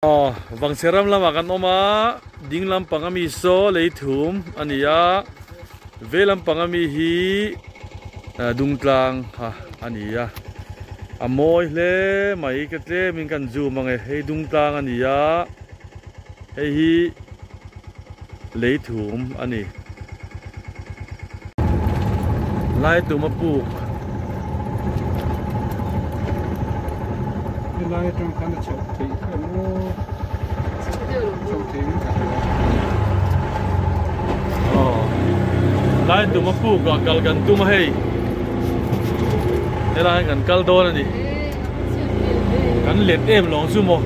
Vang seram lama kan oma ding lam pangami so leithum ania velam pangami hi dungtlang ha ania amoi le mai ka tle min kan zu mangai hei dungtlang ania hei hi leithum ani lai tu ma puk lai trong khăn là chậu thủy phải mua chậu thủy mới cả lai tu ma puk ka kal kan tu ma hei thế là kan kal do ni kan let em long su mo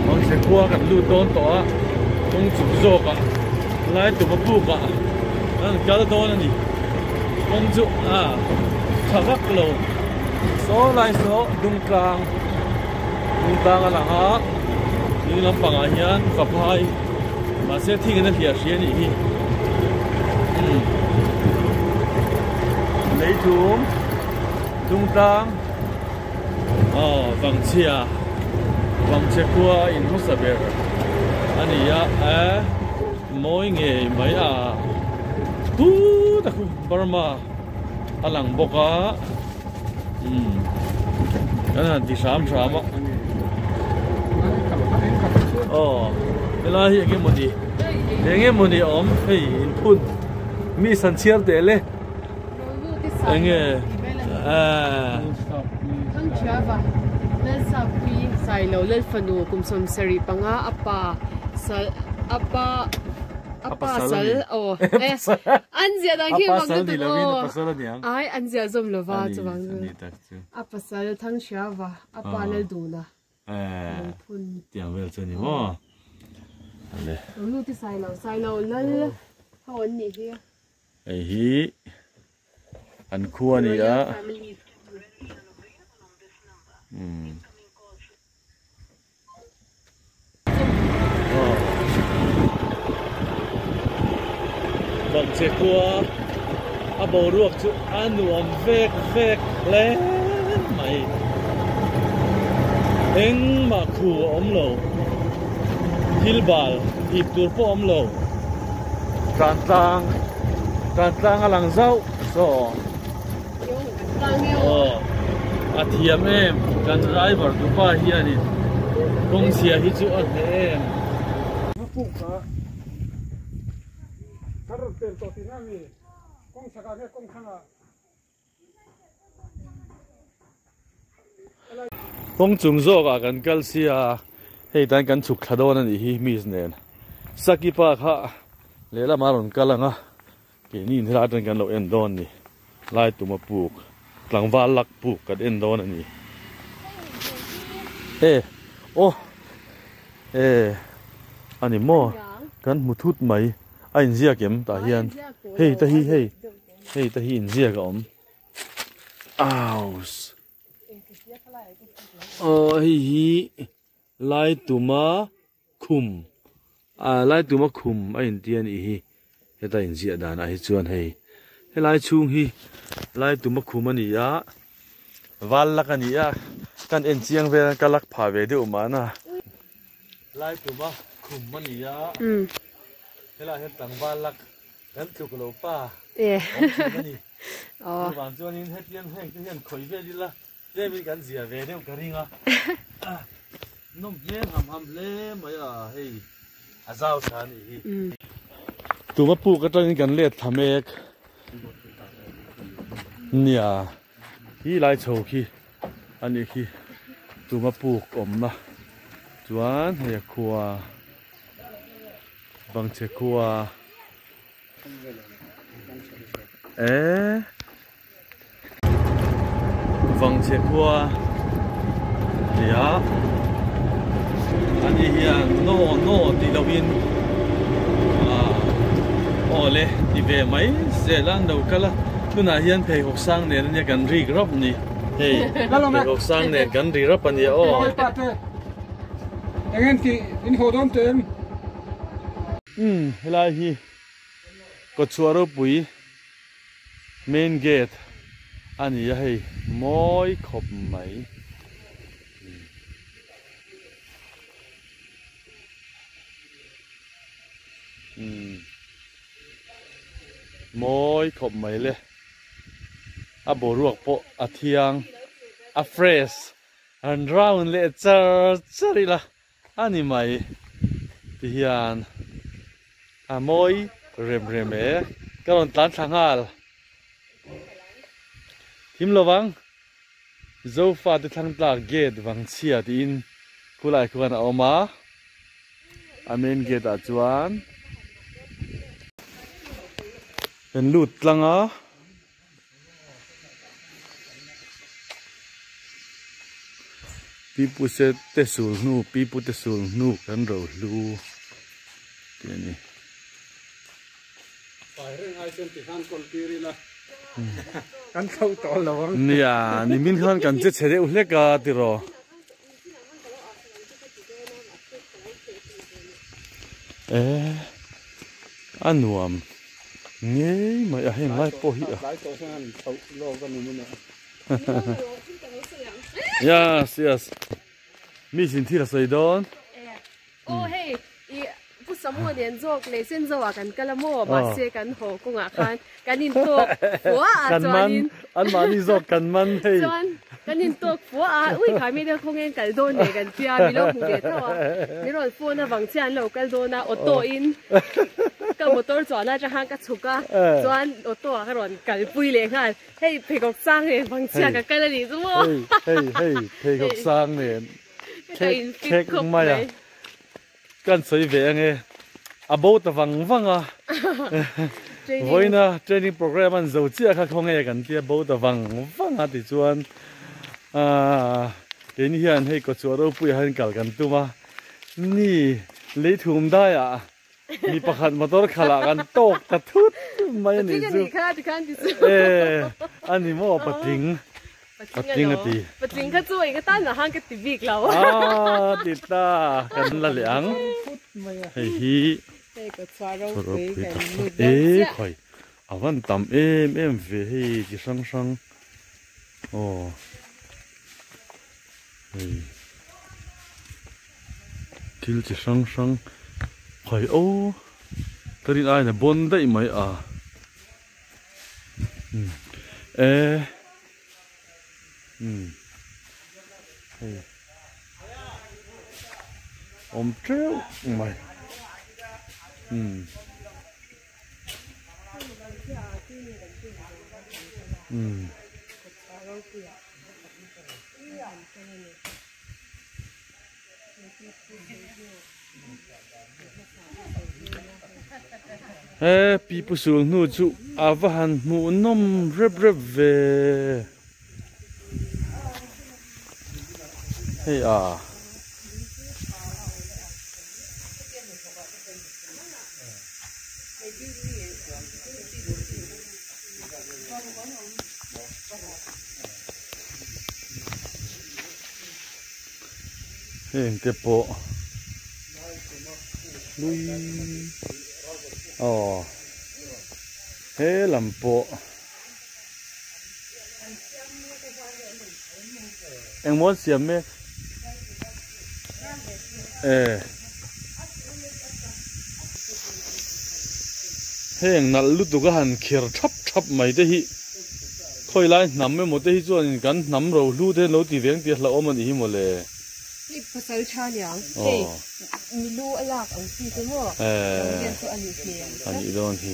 mong se kwa kan lu ton to a tong chu zo ka lai tu ma puk ka kan kal do ni mong chu thawak lo số lại số dung trang là ha những lắm bằng ai hiền gặp hai mà sẽ thi cái này hiển nhiên nhỉ lấy thúng dung trang vàng chia qua in hút sập bể anh ấy mỗi ngày mấy đặc Burma alang boka cái này thì sám á cái là hiện cái món gì cái món gì ốm hey phun mi san chiar để lên anh nghe thằng chava lên sao quy sai lâu lên phần nụ cùng xóm seri panga apa sal anh giờ đang kêu bằng cái đó ai anh giờ zoom lo va cho bằng apa sal thang chava apa lên đủ na tiếng về cho nhiều mà lúc thì sai lâu lên họ ăn gì kia ấy hi ăn khua này á vâng chế qua bầu ruột chứ ăn nuông vẹt lên mày anh mà khu ôm lầu hilbal hip tur po ôm lầu tràn tang alang zau so thiam em kan driver tu pa hian in kong sia hi chu an em kong chung zo ka kan kal sia hei tan kan chuk thadon ani hi mi nen sakipa kha lela maron kalanga ke ni thila tan kan lo en don ni lai tu ma puk tlangwal lak puk kan en don ani ani mo kan muthut mai ain zia kem ta hian hei ta hi in zia ka om aus hi lai tuma khum lai tuma khum ain tian hi heta in zia dan a hi chuan hei he lai chung hi lai tuma khum ani ya wal lak ani ya kan en chiang ve kalak pha ve de umana lai tuma khum ani ya hela he tang wal lak kan tuk lo pa ban chuan in he tiang heng te hian khoi ve dila te min kan zia ve de ka ringa nom le ham le maya hei azau san hi tu ma pu ka tan kan le thamek nia hi lai chho khi ani khi tu ma pu om na chuan he khuwa bang che khuwa vang che khuwa ya anh hiền no thì đầu tiên ole thì về mấy sẽ lan đầu cả là tu na hiền phải học sang này nên cần ri gấp nè hey phải học sang này cần ri gấp anh anh thì in hồ đông tên lại hi có chùa đâu bụi main gate anh hei moi khop mai môi khop mấy lệ à bồ ruột bộ à thiang à fresh and round lệ char chari là anh mày thì hiền à môi rem rem é cái con tán sang hal him lo vang dâu pha thì thằng ta gate vang chia thì in cô lại cô anh oma amen gate à chuanเป็นลูดลังอ่ะปีปุเสเตสูนูปีปุเตสูนูกันเราลูเดี๋ยวนี้ไปเรื่องไอ้เส้นติดขันคนตีรีละกันเข้าต่อแล้วเนี่ยนี่มินขันกันจะเฉลี่ยอุเล็กาติรออันนวมเงี้ยไม่อยากให้ไล่ป่วยอ่ะ yes yes มีสิ่งที่เราใส่ดอนโอ้เฮ้ยผู้สมุนเรียนโจกเลยเส้นโจกกันกะละโม่มาเสียกันโหกงอ่ะคันกันนินตัวหัวอ่ะจวนอันมานี่โจกกันมันเฮ้ยจวนกันนินตัวหัวอ่ะอุ้ยขายไม่ได้คงเงินกันโดนเนี่ยกันเจ้ามีโลกหูเด็ดตัวมีรถโฟนนะวังเชียนเรากันโดนนะออโต้อินก็มอเตอร์จวนน่าจะห่างกันฉุกอ่ะจวนออโต้ก็รอนกันปุยเลยค่ะเฮ้ยเพกสร้างเนี่ยวังเชียนกันกันเลยจ้ะเฮ้ยเพกสร้างเนี่ยเช็คไม่อ่ะกันสวยเวียงไงอาบูตะวังอ่ะวันน่ะ training program มันจะเจ้าข้าคงไงกันที่อาบูตะวังอ่ะที่ชวนเดี๋ยวนี้เห็นให้กดชัวร์เราปุยให้กันกันตัวมานี่เลยทุ่มได้อ่ะมีประคันมาตัวขลังกันตกตะทุดไม่นี่จูอันนี้มั่วปะทิงปะทิงก็ช่วยก็ตั้งหน้าห้างก็ติดวิกเราติดตากันละเหลียงเฮ้ยค่อยอาวันต่ำเอ็มเฮ้ยจีสังโอ้เฮ้ยทิลจีสังค่อยโอ้ตอนนี้ไอ้เนี่ยบนได้ไหมเฮ้ยอมเจ้าไม่ปีปุสูงนู่จูอาวันมูนมเร็บเวเฮ้ยเฮ้ยเก็บโปลุยเฮ้ลำโปเอ็งมดเสียมไหมเฮ้ยนั่นลุตุกหันเขียร์ทับไม่ได้ฮิค่อยไล่น้ำไม่หมดได้ฮิจวนกันน้ำเราลู่ได้เราตีเลี้ยงเตี้ยเราเอามันอีหมดเลยนี่ภาษาชาเหลียงเฮ้ยมีลู่อะไรอันที่ตัวมั่วเรียนตัวอันนี้เพียงอันนี้โดนที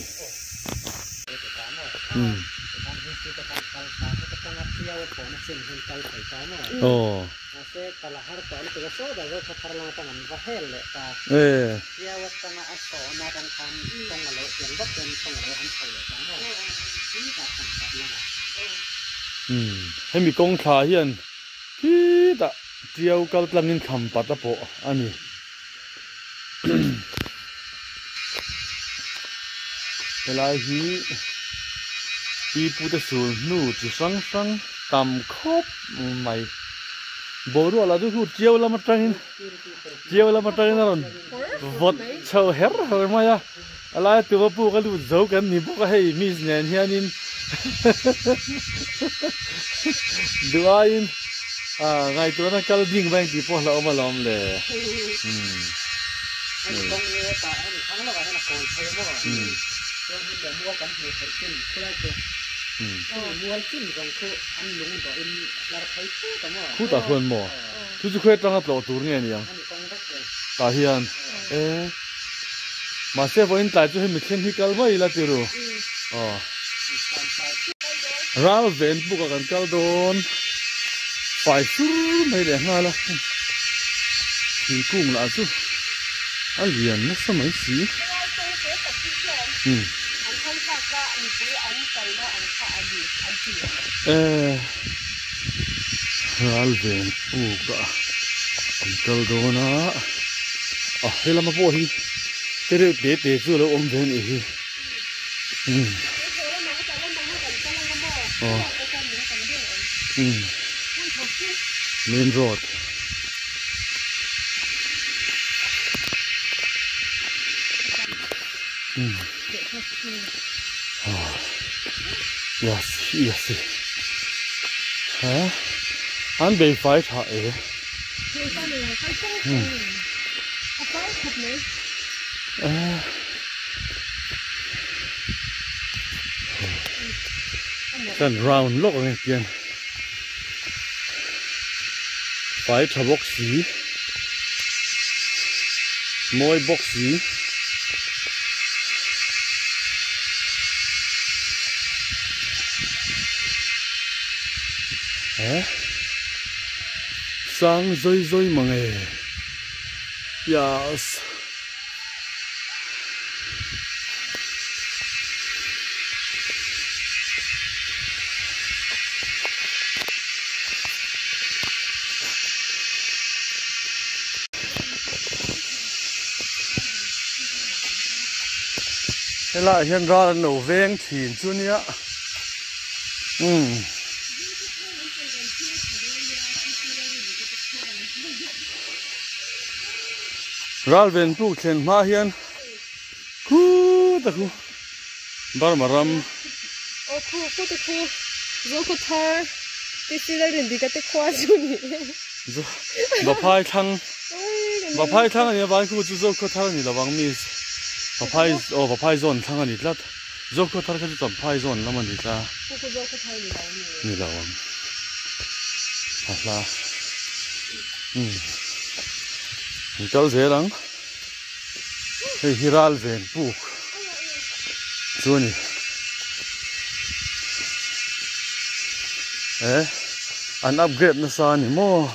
โอ้ให้มีกงขาเฮียนที่ตะเจียวกำลังกินคำปัตตะโปอันนี้เวลาฮีปีปุตสูนูจีสังตำครบไม่บ่รู้อะไรดูเจียวแล้วมาตั้งนั่นวัดเช่าเฮร์อะไรมาอ่ะอะไรตัวปูก็ดูเจ้ากันนี่บอกให้มีเงี้ยเฮียนินดูอินไงตัวนั้นก็ดิ่งแบงที่พวกเราเอามาล้อมเลย anh con nghe ta anh thắng là hay là coi thấy mà cho nên là mua cái gì phải xin cái này mua xin còn cứ anh lúng rồi em là thấy thứ mà khu ta thuần mỏ thứ chú khuyết trong cái tổ nghe nhỉ ta hiền mà sẽ với anh tại cho mình thêm hi cal vậy là tiêu rồi rau vén buộc cái cal đồn phải xuống mấy để ngay là thì cũng là chú anh liền nó sao mấy xí rau vén buộc cái cal đồn á thế là mà bố hi thế để chú là ôm vén ấy main road yes hả anh bị phải thả Then round look ở kia phải thả bốc xí môi bốc xí sang rơi mà nghe yes thế lại hiện ra là nổ vang thìn chút nhá ral ven pu chen ma hian khu ta khu bar maram khu ta khu zo ko thar ti si la rin di ka te khwa chu ni zo ba phai thang ani ban khu chu zo ko thar ni lawang mi ba phai zone thang ani tlat zo ko thar ka chu tam phai zone lam ani ta khu zo ko thar ni lawang la Kal dễ lắm, hey hiral ven buk, Johnny, anh upgrade nó sao nhỉ mo,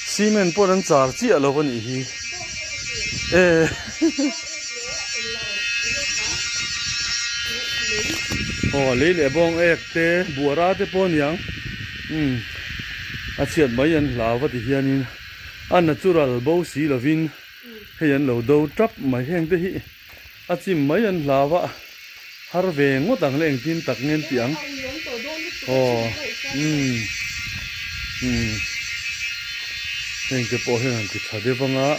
xi men po đang char chi ở đâu vậy nhỉ, lấy lệ bông te bùa ra te po nhang. Chuyện mấy anh lão vật thì hiền anh là chú là bố xí là vin hay anh lâu đầu trap mà heng thế hi chim mấy anh lão vợ har về ngó tàng lên tin tạc nghe tiếng heng cái bộ heng cái thà đấy vâng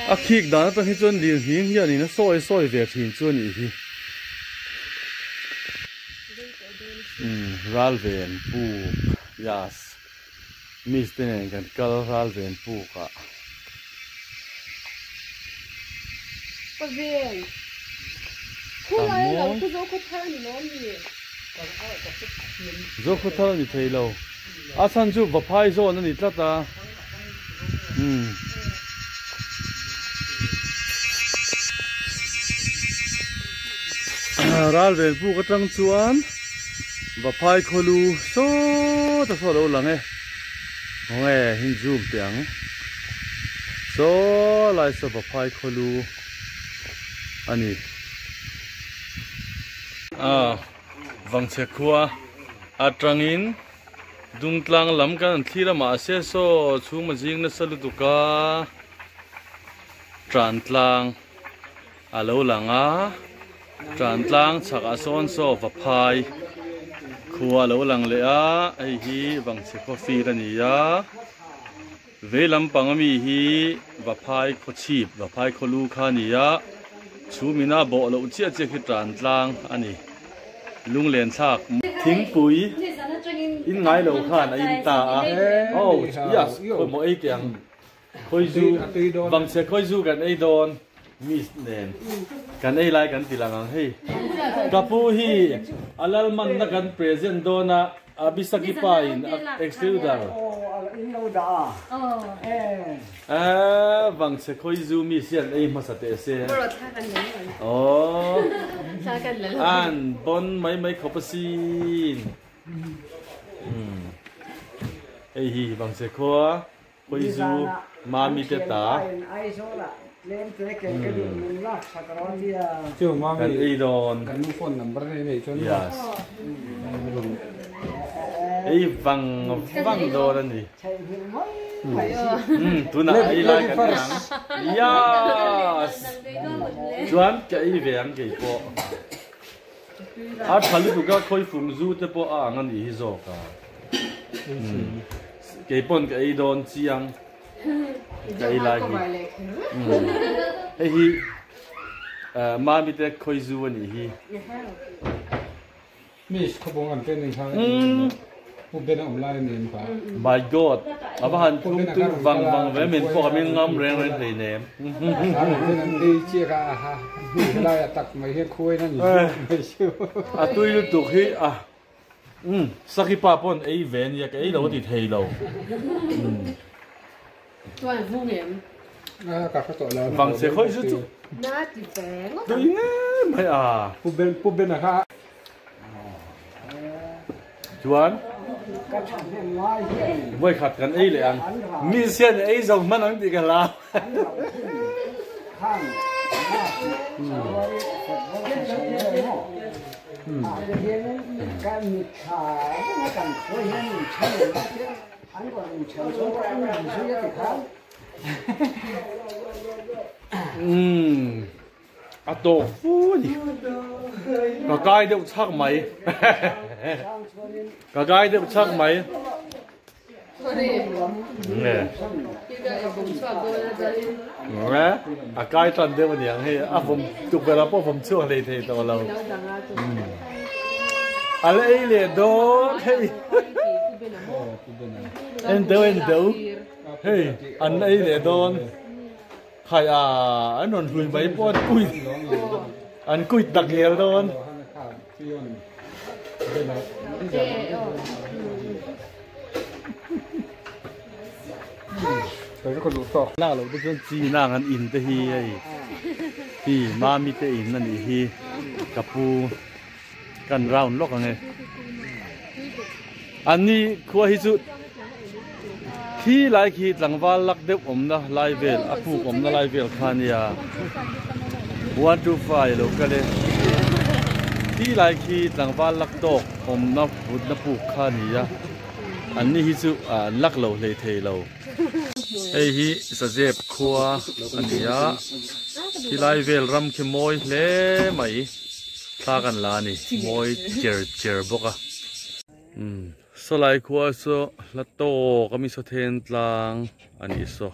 á khi đó tao thấy chuyện liền hiền hiền nó soi về thì chuyện gì Ralven Puk, yes, Mr. Nengan, Kal Ralven Puka. Có viên. Khu này là khu dấu khu thơ thì nó gì? Dấu khu thơ thì thấy lâu. San chú vào phai rồi nó nít ta. Ralven Puka trăng chuan. Và phai kholu số ta số đâu là nghe hình zoom tiếng số lại số và phai kholu anh vang che khua trangin dung tlang lam kan thi la ma se so chu ma jing na salu tu ka tran tlang alo langa tran tlang chaka son so và phai khua lo lang le a ai hi wang che coffee ra ni ya ve lam pang mi hi va phai kho chip va phai kho lu kha ni ya chu mina bo lo chia che khi tran tlang ani lung len thak thing pui in ngai lo khan a in ta a oh yes ko mo ei kyang khoi zu bang se khoi zu kan ei don mis nen kan ei lai kan tilangang hei kapu hi alal man na kan present dona abisaki pa in extruder bang se khoi zu mi sian ei ma sa te se oh an bon mai khopasin ei hi bang se khoa khoi zu ma mi te ta chưa mang kan ei don kan nu phone number này cho nó yes ei vang do dan ni tu na ei lai kan yang yes chuan ka ei veng ke po a thalu tu ka khoi phung zu te po a ngan hi zo ka ke pon ka ei don chiang ka ei lai hi ma mi te khoi zu ani hi mi khâu bông ăn tên này sao phụ bên ông lai nên phải my god abahan tung tung vang ve men po min ngam reng thei nem sao nên đi chia cả ha lai tắc mấy cái khối nó nhỉ a tui tu hi a sakipa pon ei ven ya ei lo ti thei lo toàn vu niệm cả các tội là vang se khoi zu na ti bé tui nge mai a phụ bên là ha chuan voi khat kan ei le ang mi sian ei zong man ang ti ka la a to fu ni ka kai de chak mai ka kai de chak mai nè nè a kai tan de man yang he a vom tu bela po vom chuang le thei to lo al ei le do hey en do hey an ei le don khai à anh còn hùi mấy con cùi anh cùi đặc nghèo đâu anh là lúc đó chỉ nàng anh in tới hi ấy hi ma mi tới in anh hi kapu kan round lock anh anh ni khua hi chút khi lại khi tlang va lak deuh omna lai vel apu omna lai vel khania 125 lo kale khi lại khi tlang va lak tok omna put na pu khania an ni hi chu lak lo le thei lo ei hi sa jep khua ania khi lai vel ram khi moi hle mai tha kan la ni moi cher boka so lai khua so la to kami so then tlang ani so